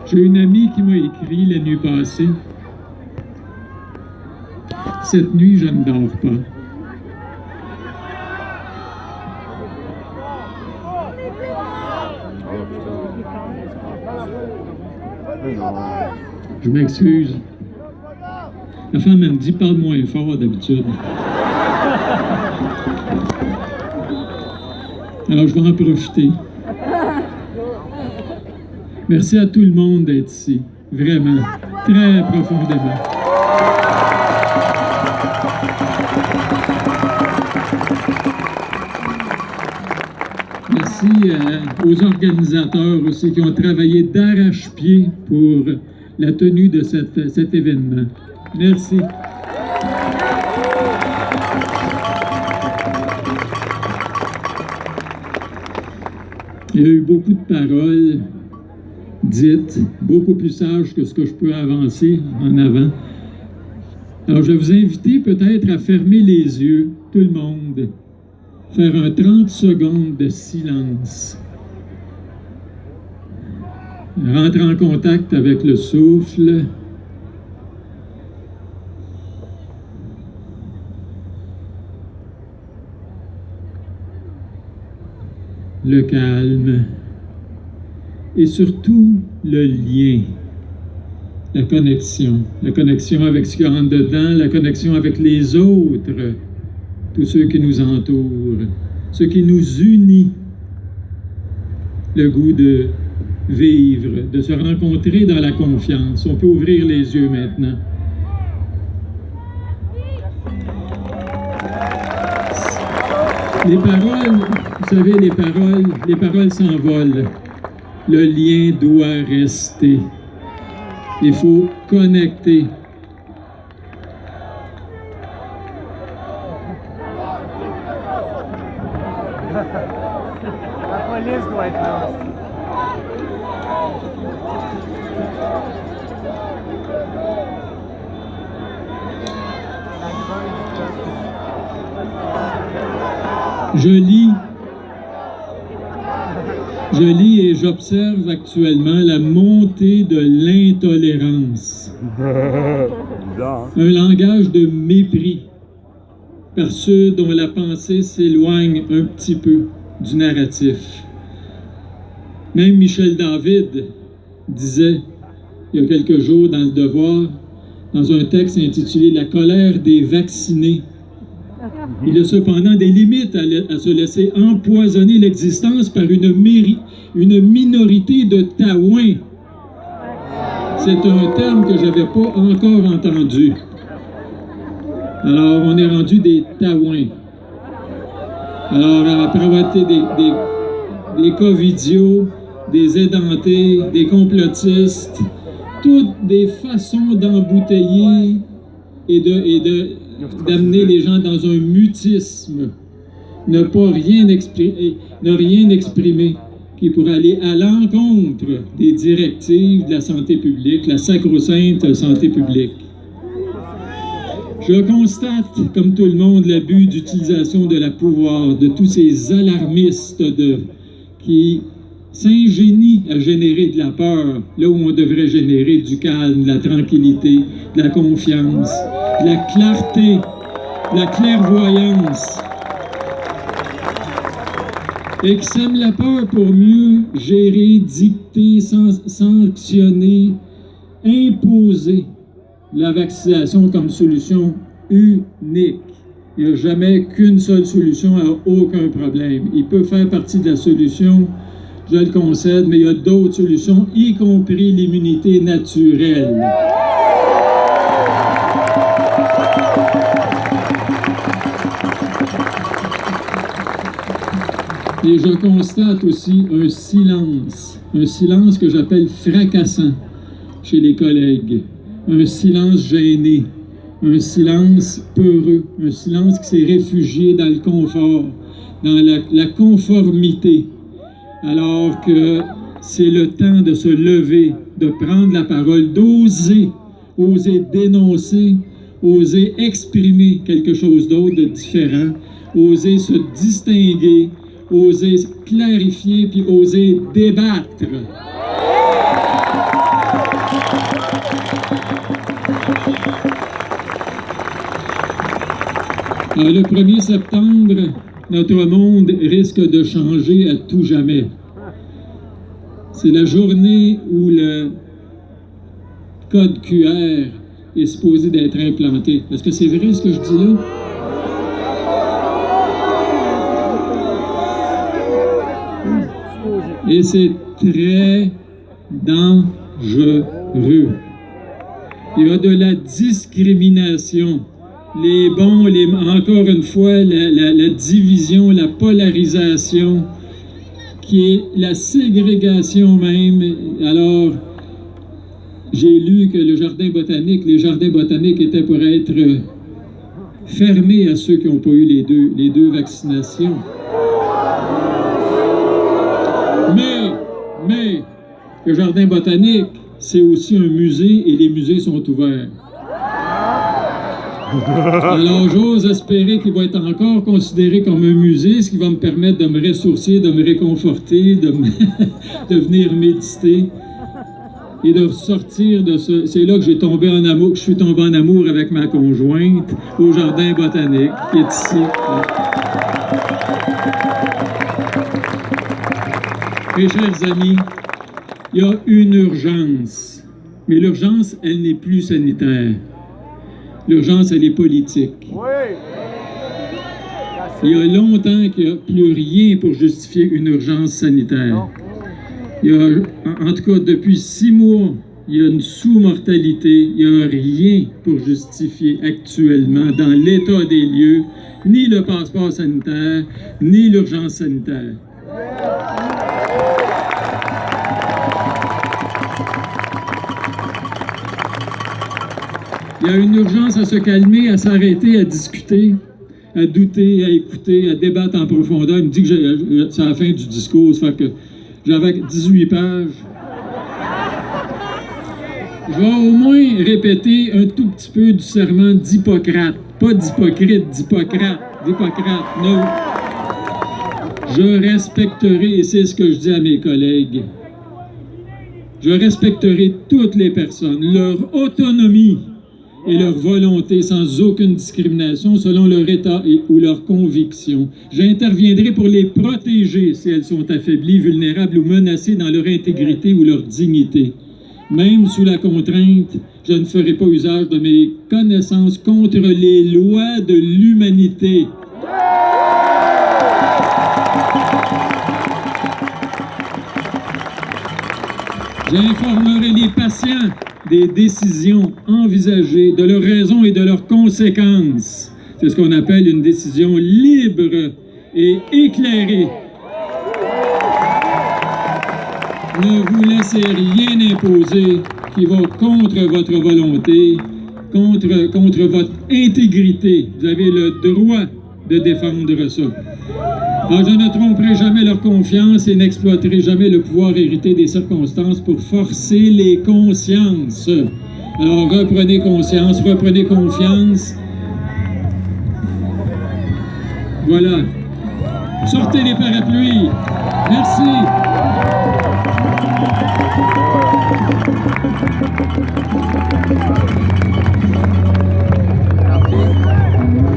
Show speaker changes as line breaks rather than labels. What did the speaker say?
J'ai une amie qui m'a écrit la nuit passée. Cette nuit, je ne dors pas. Je m'excuse. La femme, elle me dit, parle moins fort d'habitude. Alors, je vais en profiter. Merci à tout le monde d'être ici. Vraiment, très profondément. Merci aux organisateurs aussi qui ont travaillé d'arrache-pied pour la tenue de cet événement. Merci. Il y a eu beaucoup de paroles dites, beaucoup plus sages que ce que je peux avancer en avant. Alors, je vais vous inviter peut-être à fermer les yeux, tout le monde, faire un 30 secondes de silence. Rentrer en contact avec le souffle. Le calme. Et surtout, le lien. La connexion avec ce qui rentre dedans, la connexion avec les autres, tous ceux qui nous entourent, ce qui nous unit, le goût de vivre, de se rencontrer dans la confiance. On peut ouvrir les yeux maintenant. Les paroles, vous savez, les paroles s'envolent. Le lien doit rester. Il faut connecter.
La police doit être là.
Je lis et j'observe actuellement la montée de l'intolérance. Un langage de mépris par ceux dont la pensée s'éloigne un petit peu du narratif. Même Michel David disait, il y a quelques jours dans Le Devoir, dans un texte intitulé « La colère des vaccinés », il y a cependant des limites à se laisser empoisonner l'existence par une minorité de taouins. C'est un terme que je n'avais pas encore entendu. Alors, on est rendu des taouins. Alors, après avoir été des covidios, des édentés, des complotistes, toutes des façons d'embouteiller et d'amener les gens dans un mutisme, ne rien exprimer qui pourrait aller à l'encontre des directives de la santé publique, la sacro-sainte santé publique. Je constate, comme tout le monde, l'abus d'utilisation de la pouvoir de tous ces alarmistes qui s'ingénient à générer de la peur là où on devrait générer du calme, de la tranquillité, de la confiance, de la clarté, de la clairvoyance. Et qui sèment la peur pour mieux gérer, dicter, sanctionner, imposer la vaccination comme solution unique. Il n'y a jamais qu'une seule solution à aucun problème. Il peut faire partie de la solution, je le concède, mais il y a d'autres solutions, y compris l'immunité naturelle. Et je constate aussi un silence que j'appelle fracassant chez les collègues, un silence gêné, un silence peureux, un silence qui s'est réfugié dans le confort, dans la conformité, alors que c'est le temps de se lever, de prendre la parole, d'oser dénoncer, oser exprimer quelque chose d'autre de différent, oser se distinguer, oser clarifier puis oser débattre. Alors, le 1er septembre, notre monde risque de changer à tout jamais. C'est la journée où le code QR est supposé d'être implanté. Est-ce que c'est vrai ce que je dis là? Et c'est très dangereux. Il y a de la discrimination. Les bons, encore une fois, la division, la polarisation, qui est la ségrégation même. Alors, j'ai lu que les jardins botaniques étaient pour être fermés à ceux qui n'ont pas eu les deux vaccinations. Mais, le jardin botanique, c'est aussi un musée et les musées sont ouverts. Alors, j'ose espérer qu'il va être encore considéré comme un musée, ce qui va me permettre de me ressourcer, de me réconforter, de venir méditer et de sortir de ce... C'est là que je suis tombé en amour avec ma conjointe au jardin botanique, qui est ici. Mes chers amis, il y a une urgence, mais l'urgence, elle n'est plus sanitaire. L'urgence, elle est politique. Il y a longtemps qu'il n'y a plus rien pour justifier une urgence sanitaire. En tout cas, depuis 6 mois, il y a une sous-mortalité. Il n'y a rien pour justifier actuellement, dans l'état des lieux, ni le passeport sanitaire, ni l'urgence sanitaire. Il y a une urgence à se calmer, à s'arrêter, à discuter, à douter, à écouter, à débattre en profondeur. Il me dit que c'est la fin du discours, ça fait que j'avais 18 pages. Je vais au moins répéter un tout petit peu du serment d'Hippocrate. Pas d'hypocrite, d'Hippocrate. Non. Je respecterai, et c'est ce que je dis à mes collègues, je respecterai toutes les personnes, leur autonomie et leur volonté sans aucune discrimination selon leur état ou leur conviction. J'interviendrai pour les protéger si elles sont affaiblies, vulnérables ou menacées dans leur intégrité ou leur dignité. Même sous la contrainte, je ne ferai pas usage de mes connaissances contre les lois de l'humanité. J'informerai les patients des décisions envisagées, de leurs raisons et de leurs conséquences. C'est ce qu'on appelle une décision libre et éclairée. Ne vous laissez rien imposer qui va contre votre volonté, contre votre intégrité. Vous avez le droit de défendre ça. Alors, je ne tromperai jamais leur confiance et n'exploiterai jamais le pouvoir hérité des circonstances pour forcer les consciences. Alors, reprenez conscience, reprenez confiance. Voilà. Sortez les parapluies. Merci.